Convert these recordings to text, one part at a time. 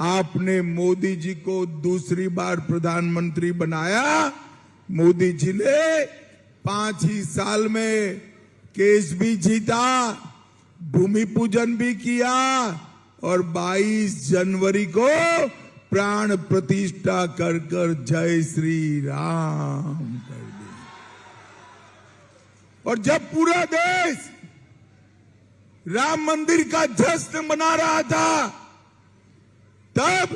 आपने मोदी जी को दूसरी बार प्रधानमंत्री बनाया। मोदी जी ने 5 ही साल में केस भी जीता, भूमि पूजन भी किया और 22 जनवरी को प्राण प्रतिष्ठा कर कर जय श्री राम कर दी। और जब पूरा देश राम मंदिर का जश्न मना रहा था, तब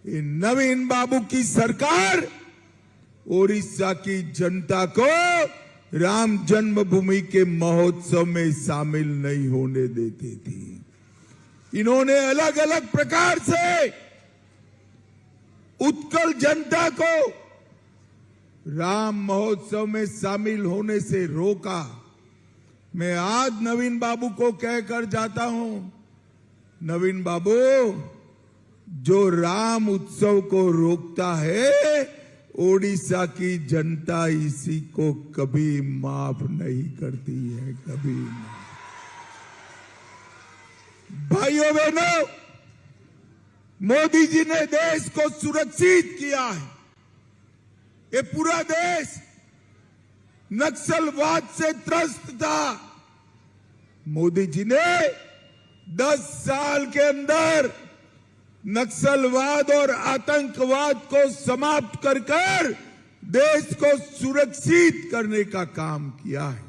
नवीन बाबू की सरकार ओडिशा की जनता को राम जन्मभूमि के महोत्सव में शामिल नहीं होने देती थी। इन्होंने अलग अलग प्रकार से उत्कल जनता को राम महोत्सव में शामिल होने से रोका। मैं आज नवीन बाबू को कहकर जाता हूं, नवीन बाबू, जो राम उत्सव को रोकता है, ओडिशा की जनता इसी को कभी माफ नहीं करती है, कभी नहीं। भाइयों बहनों, मोदी जी ने देश को सुरक्षित किया है। ये पूरा देश नक्सलवाद से त्रस्त था। मोदी जी ने 10 साल के अंदर नक्सलवाद और आतंकवाद को समाप्त कर कर देश को सुरक्षित करने का काम किया है।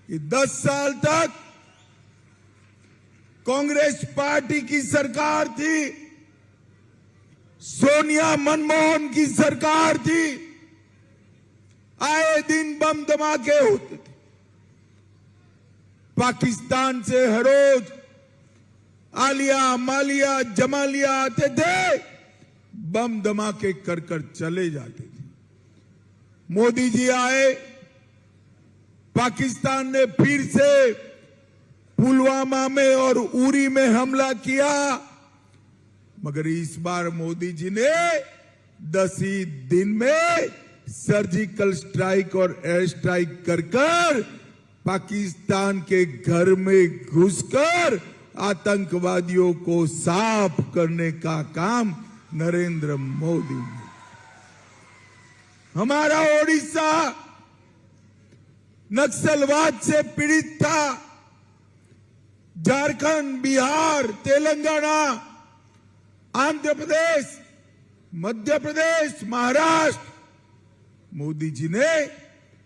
ये 10 साल तक कांग्रेस पार्टी की सरकार थी, सोनिया मनमोहन की सरकार थी। आए दिन बम धमाके होते थे, पाकिस्तान से हर रोज आलिया मालिया जमालिया आते थे, बम धमाके कर कर चले जाते थे। मोदी जी आए, पाकिस्तान ने फिर से पुलवामा में और उरी में हमला किया, मगर इस बार मोदी जी ने 10 ही दिन में सर्जिकल स्ट्राइक और एयर स्ट्राइक कर कर पाकिस्तान के घर में घुसकर आतंकवादियों को साफ करने का काम नरेंद्र मोदी ने। हमारा ओडिशा नक्सलवाद से पीड़ित था। झारखंड, बिहार, तेलंगाना, आंध्र प्रदेश, मध्य प्रदेश, महाराष्ट्र, मोदी जी ने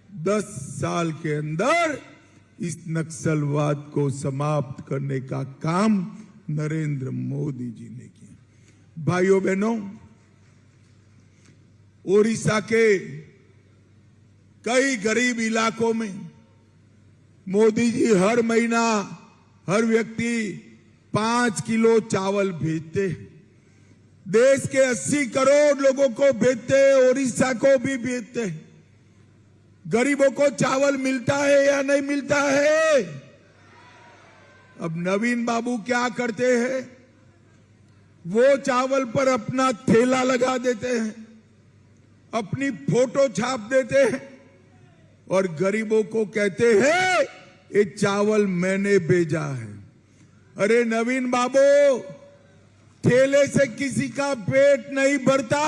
10 साल के अंदर इस नक्सलवाद को समाप्त करने का काम नरेंद्र मोदी जी ने किया। भाइयों बहनों, ओडिशा के कई गरीब इलाकों में मोदी जी हर महीना हर व्यक्ति 5 किलो चावल भेजते हैं। देश के 80 करोड़ लोगों को भेजते हैं, ओडिशा को भी भेजते हैं। गरीबों को चावल मिलता है या नहीं मिलता है? अब नवीन बाबू क्या करते हैं? वो चावल पर अपना ठेला लगा देते हैं, अपनी फोटो छाप देते हैं और गरीबों को कहते हैं ये चावल मैंने भेजा है। अरे नवीन बाबू, ठेले से किसी का पेट नहीं भरता।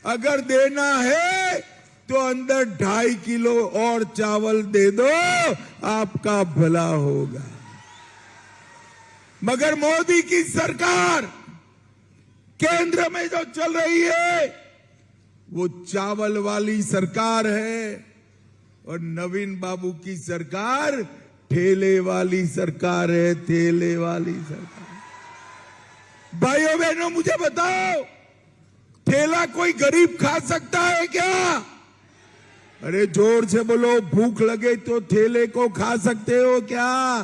अगर देना है तो अंदर 2.5 किलो और चावल दे दो, आपका भला होगा। मगर मोदी की सरकार केंद्र में जो चल रही है वो चावल वाली सरकार है और नवीन बाबू की सरकार ठेले वाली सरकार है, ठेले वाली सरकार। भाइयों बहनों, मुझे बताओ, ठेला कोई गरीब खा सकता है क्या? अरे जोर से बोलो, भूख लगे तो ठेले को खा सकते हो क्या?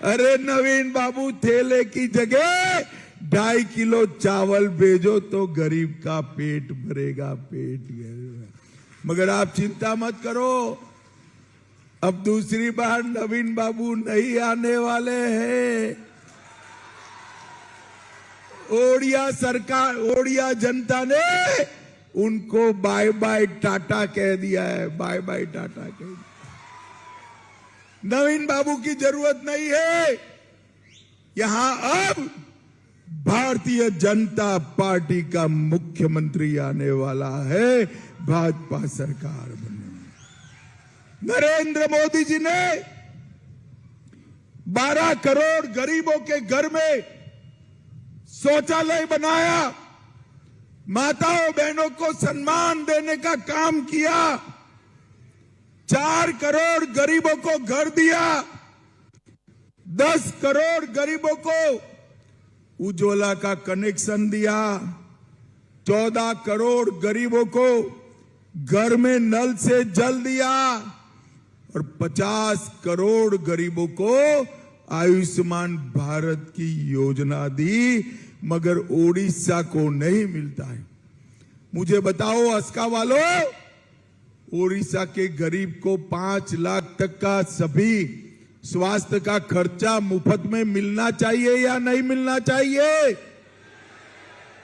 अरे नवीन बाबू, ठेले की जगह 2.5 किलो चावल भेजो तो गरीब का पेट भरेगा, पेट भरेगा। मगर आप चिंता मत करो, अब दूसरी बार नवीन बाबू नहीं आने वाले हैं। ओडिया सरकार, ओडिया जनता ने उनको बाय बाय टाटा कह दिया है, बाय बाय टाटा कह दिया। नवीन बाबू की जरूरत नहीं है। यहां अब भारतीय जनता पार्टी का मुख्यमंत्री आने वाला है, भाजपा सरकार बने। नरेंद्र मोदी जी ने 12 करोड़ गरीबों के घर में शौचालय बनाया, माताओं बहनों को सम्मान देने का काम किया, 4 करोड़ गरीबों को घर दिया, 10 करोड़ गरीबों को उज्ज्वला का कनेक्शन दिया, 14 करोड़ गरीबों को घर में नल से जल दिया और 50 करोड़ गरीबों को आयुष्मान भारत की योजना दी, मगर ओडिशा को नहीं मिलता है। मुझे बताओ अस्का वालों, ओडिशा के गरीब को 5 लाख तक का सभी स्वास्थ्य का खर्चा मुफ्त में मिलना चाहिए या नहीं मिलना चाहिए?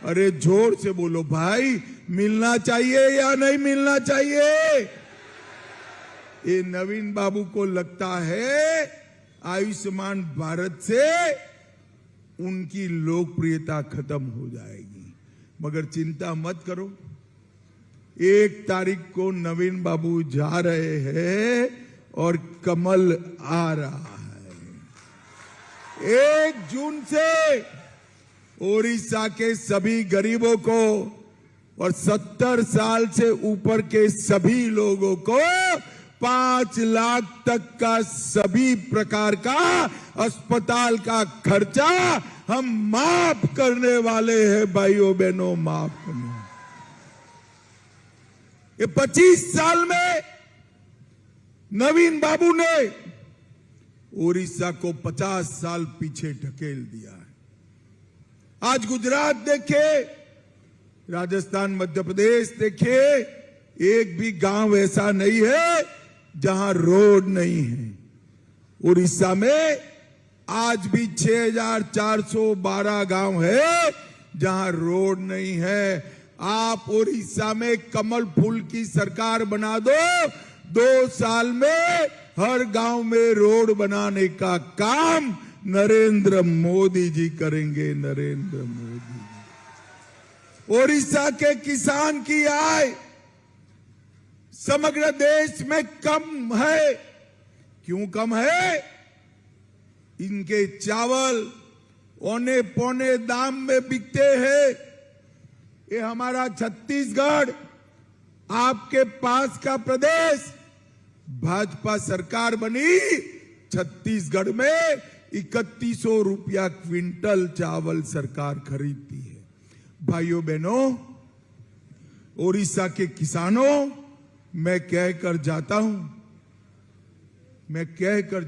अरे जोर से बोलो भाई, मिलना चाहिए या नहीं मिलना चाहिए? ये नवीन बाबू को लगता है आयुष्मान भारत से उनकी लोकप्रियता खत्म हो जाएगी, मगर चिंता मत करो, 1 तारीख को नवीन बाबू जा रहे हैं और कमल आ रहा है। 1 जून से ओडिशा के सभी गरीबों को और 70 साल से ऊपर के सभी लोगों को 5 लाख तक का सभी प्रकार का अस्पताल का खर्चा हम माफ करने वाले हैं भाइयों बहनों, माफ करने। ये 25 साल में नवीन बाबू ने ओडिशा को 50 साल पीछे ढकेल दिया है। आज गुजरात देखे, राजस्थान, मध्य प्रदेश देखे, एक भी गांव ऐसा नहीं है जहां रोड नहीं है। उड़ीसा में आज भी 6412 गांव है जहां रोड नहीं है। आप उड़ीसा में कमल फूल की सरकार बना दो, 2 साल में हर गांव में रोड बनाने का काम नरेंद्र मोदी जी करेंगे। नरेंद्र मोदी। उड़ीसा के किसान की आय समग्र देश में कम है। क्यों कम है? इनके चावल औने पौने दाम में बिकते हैं। ये हमारा छत्तीसगढ़, आपके पास का प्रदेश, भाजपा सरकार बनी, छत्तीसगढ़ में 3100 रुपया क्विंटल चावल सरकार खरीदती है। भाइयों बहनों, ओडिशा के किसानों, मैं कहकर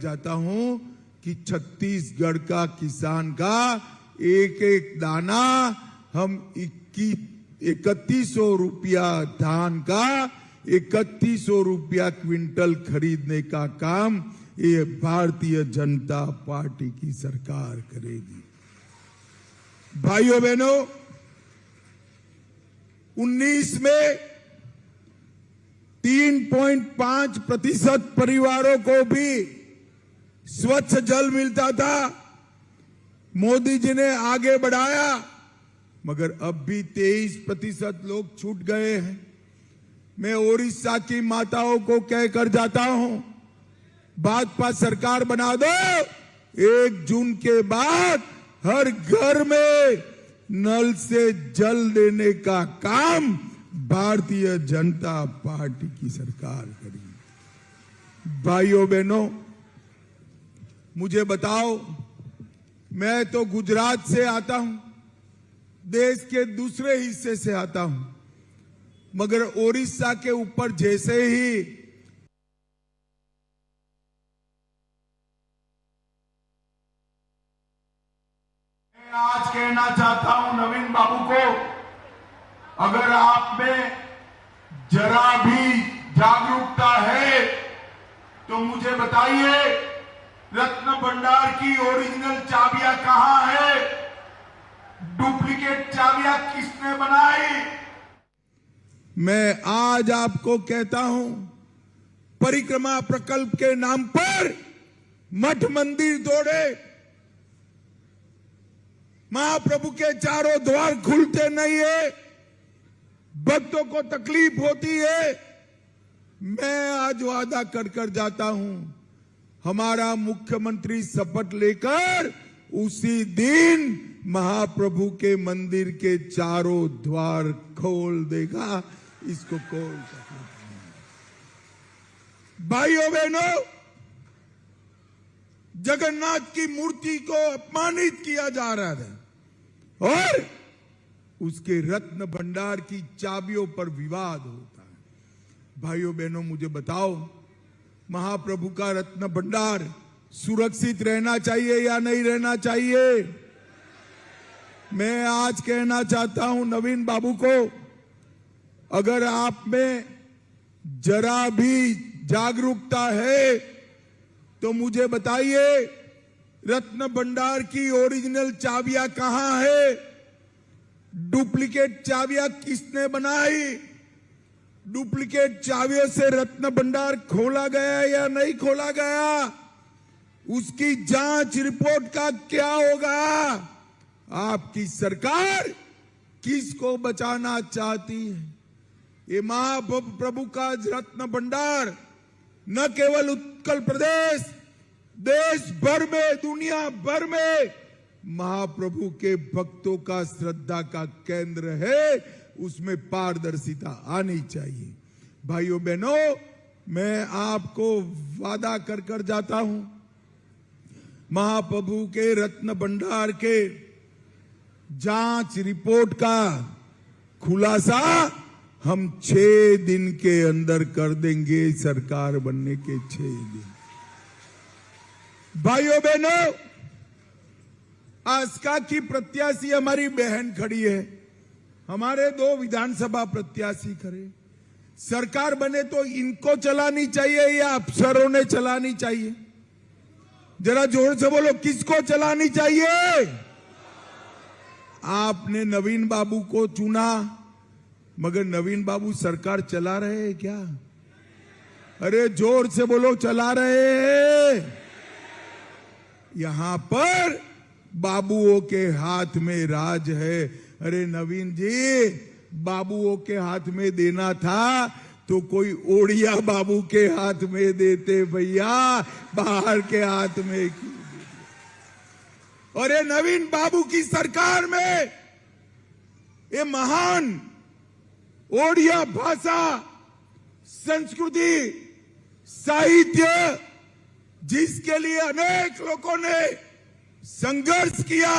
जाता हूं कि छत्तीसगढ़ का किसान का एक एक दाना हम 3100 रुपया धान का 3100 रुपया क्विंटल खरीदने का काम ये भारतीय जनता पार्टी की सरकार करेगी। भाइयों बहनों, 19 में 3.5% परिवारों को भी स्वच्छ जल मिलता था। मोदी जी ने आगे बढ़ाया, मगर अब भी 23% लोग छूट गए हैं। मैं ओडिशा की माताओं को कहकर जाता हूं, भाजपा सरकार बना दो, 1 जून के बाद हर घर में नल से जल देने का काम भारतीय जनता पार्टी की सरकार करेगी। भाइयों बहनों, मुझे बताओ, मैं तो गुजरात से आता हूं, देश के दूसरे हिस्से से आता हूं, मगर ओडिशा के ऊपर जैसे ही आज कहना चाहता हूं नवीन बाबू को, अगर आप में जरा भी जागरूकता है तो मुझे बताइए, रत्न भंडार की ओरिजिनल चाबियां कहां है? डुप्लीकेट चाबियां किसने बनाई? मैं आज आपको कहता हूं, परिक्रमा प्रकल्प के नाम पर मठ मंदिर तोड़े, महाप्रभु के चारों द्वार खुलते नहीं है, भक्तों को तकलीफ होती है। मैं आज वादा कर जाता हूं, हमारा मुख्यमंत्री शपथ लेकर उसी दिन महाप्रभु के मंदिर के चारों द्वार खोल देगा। इसको खोल भाइयों बहनों, जगन्नाथ की मूर्ति को अपमानित किया जा रहा था और उसके रत्न भंडार की चाबियों पर विवाद होता है। भाइयों बहनों, मुझे बताओ, महाप्रभु का रत्न भंडार सुरक्षित रहना चाहिए या नहीं रहना चाहिए? मैं आज कहना चाहता हूं नवीन बाबू को, अगर आप में जरा भी जागरूकता है तो मुझे बताइए, रत्न भंडार की ओरिजिनल चाबियां कहां है? डुप्लीकेट चाबियां किसने बनाई? डुप्लीकेट चाबियों से रत्न भंडार खोला गया या नहीं खोला गया? उसकी जांच रिपोर्ट का क्या होगा? आपकी सरकार किसको बचाना चाहती है? ये महाप्रभु का रत्न भंडार न केवल उत्कल प्रदेश, देश भर में, दुनिया भर में महाप्रभु के भक्तों का श्रद्धा का केंद्र है। उसमें पारदर्शिता आनी चाहिए। भाइयों बहनों, मैं आपको वादा कर जाता हूं, महाप्रभु के रत्न भंडार के जांच रिपोर्ट का खुलासा हम 6 दिन के अंदर कर देंगे, सरकार बनने के 6 दिन। भाइयों बहनों, आस्का की प्रत्याशी हमारी बहन खड़ी है, हमारे 2 विधानसभा प्रत्याशी खड़े। सरकार बने तो इनको चलानी चाहिए या अफसरों ने चलानी चाहिए? जरा जोर से बोलो, किसको चलानी चाहिए? आपने नवीन बाबू को चुना, मगर नवीन बाबू सरकार चला रहे हैं क्या? अरे जोर से बोलो, चला रहे हैं? यहां पर बाबुओं के हाथ में राज है। अरे नवीन जी, बाबुओं के हाथ में देना था तो कोई ओडिया बाबू के हाथ में देते भैया, बाहर के हाथ में क्यों? और ये नवीन बाबू की सरकार में ये महान ओडिया भाषा, संस्कृति, साहित्य, जिसके लिए अनेक लोगों ने संघर्ष किया,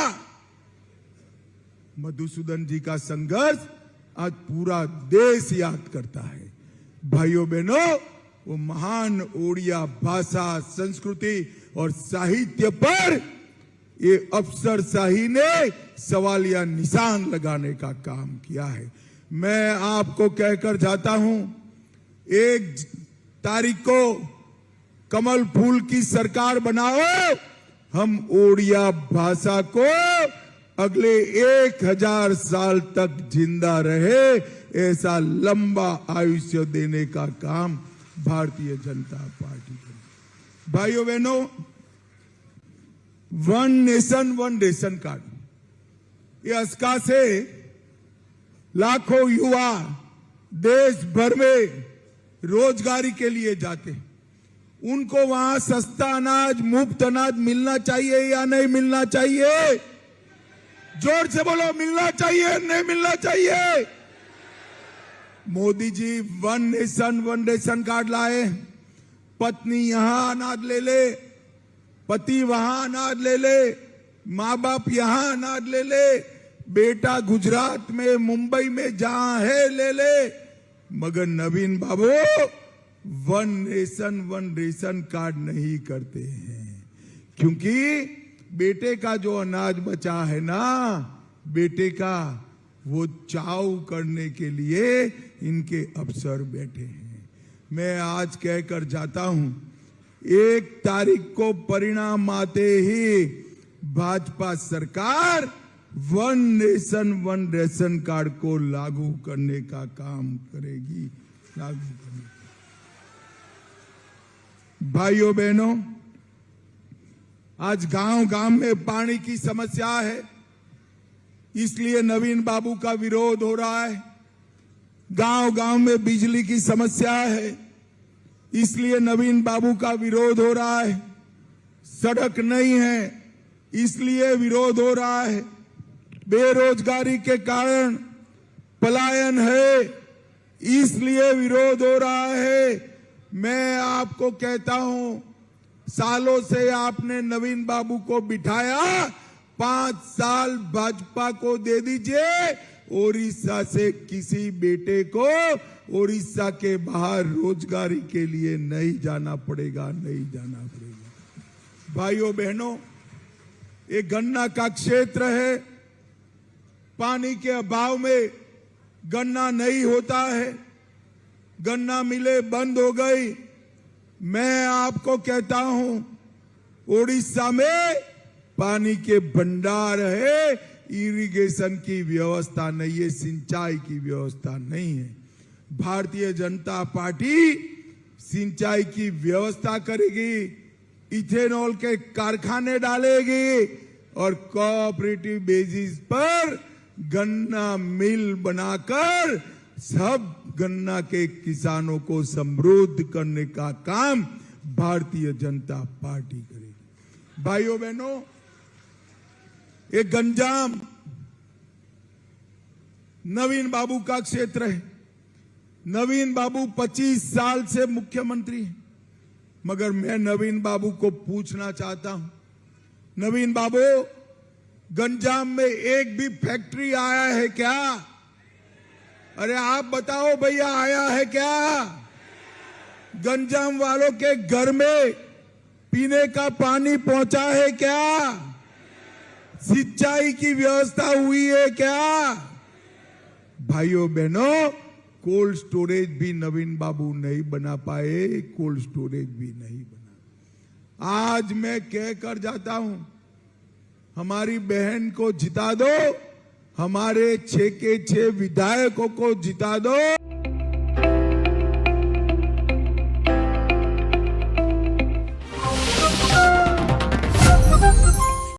मधुसूदन जी का संघर्ष आज पूरा देश याद करता है। भाइयों बहनों, वो महान ओडिया भाषा, संस्कृति और साहित्य पर ये अफसरशाही ने सवालिया निशान लगाने का काम किया है। मैं आपको कहकर जाता हूं, 1 तारीख को कमल फूल की सरकार बनाओ, हम ओडिया भाषा को अगले 1000 साल तक जिंदा रहे, ऐसा लंबा आयुष्य देने का काम भारतीय जनता पार्टी करेगी। भाइयों बहनों, 1 नेशन 1 रेशन कार्ड, ये आस्का से लाखों युवा देश भर में रोजगारी के लिए जाते हैं। उनको वहां सस्ता अनाज, मुफ्त अनाज मिलना चाहिए या नहीं मिलना चाहिए? जोर से बोलो, मिलना चाहिए नहीं मिलना चाहिए? Modi ji 1 nation 1 ration card लाए। पत्नी यहां अनाज ले ले, पति वहां अनाज ले ले, माँ बाप यहां अनाज ले ले, बेटा गुजरात में, मुंबई में जहां है ले ले। मगर नवीन बाबू 1 नेशन 1 रेशन कार्ड नहीं करते हैं, क्योंकि बेटे का जो अनाज बचा है ना, बेटे का, वो चाव करने के लिए इनके अफसर बैठे हैं। मैं आज कहकर जाता हूं, 1 तारीख को परिणाम आते ही भाजपा सरकार 1 नेशन 1 रेशन कार्ड को लागू करने का काम करेगी, लागू करने का। भाइयों बहनों, आज गांव गांव में पानी की समस्या है। इसलिए नवीन बाबू का विरोध हो रहा है। गांव गांव में बिजली की समस्या है, इसलिए नवीन बाबू का विरोध हो रहा है। सड़क नहीं है, इसलिए विरोध हो रहा है। बेरोजगारी के कारण पलायन है, इसलिए विरोध हो रहा है। मैं आपको कहता हूं, सालों से आपने नवीन बाबू को बिठाया, 5 साल भाजपा को दे दीजिए। ओडिशा से किसी बेटे को ओडिशा के बाहर रोजगारी के लिए नहीं जाना पड़ेगा, नहीं जाना पड़ेगा। भाइयों बहनों, ये गन्ना का क्षेत्र है। पानी के अभाव में गन्ना नहीं होता है, गन्ना मिलें बंद हो गई। मैं आपको कहता हूं, ओडिशा में पानी के भंडार है, इरिगेशन की व्यवस्था नहीं है, सिंचाई की व्यवस्था नहीं है। भारतीय जनता पार्टी सिंचाई की व्यवस्था करेगी, इथेनॉल के कारखाने डालेगी और कोऑपरेटिव बेसिस पर गन्ना मिल बनाकर सब गन्ना के किसानों को समृद्ध करने का काम भारतीय जनता पार्टी करेगी। भाइयों बहनों, ये गंजाम नवीन बाबू का क्षेत्र है। नवीन बाबू 25 साल से मुख्यमंत्री है, मगर मैं नवीन बाबू को पूछना चाहता हूं, नवीन बाबू, गंजाम में एक भी फैक्ट्री आया है क्या? अरे आप बताओ भैया, आया है क्या? गंजाम वालों के घर में पीने का पानी पहुंचा है क्या? सिंचाई की व्यवस्था हुई है क्या? भाइयों बहनों, कोल्ड स्टोरेज भी नवीन बाबू नहीं बना पाए, कोल्ड स्टोरेज भी नहीं बना। आज मैं कहकर जाता हूं, हमारी बहन को जिता दो, हमारे 6 के 6 विधायकों को जिता दो।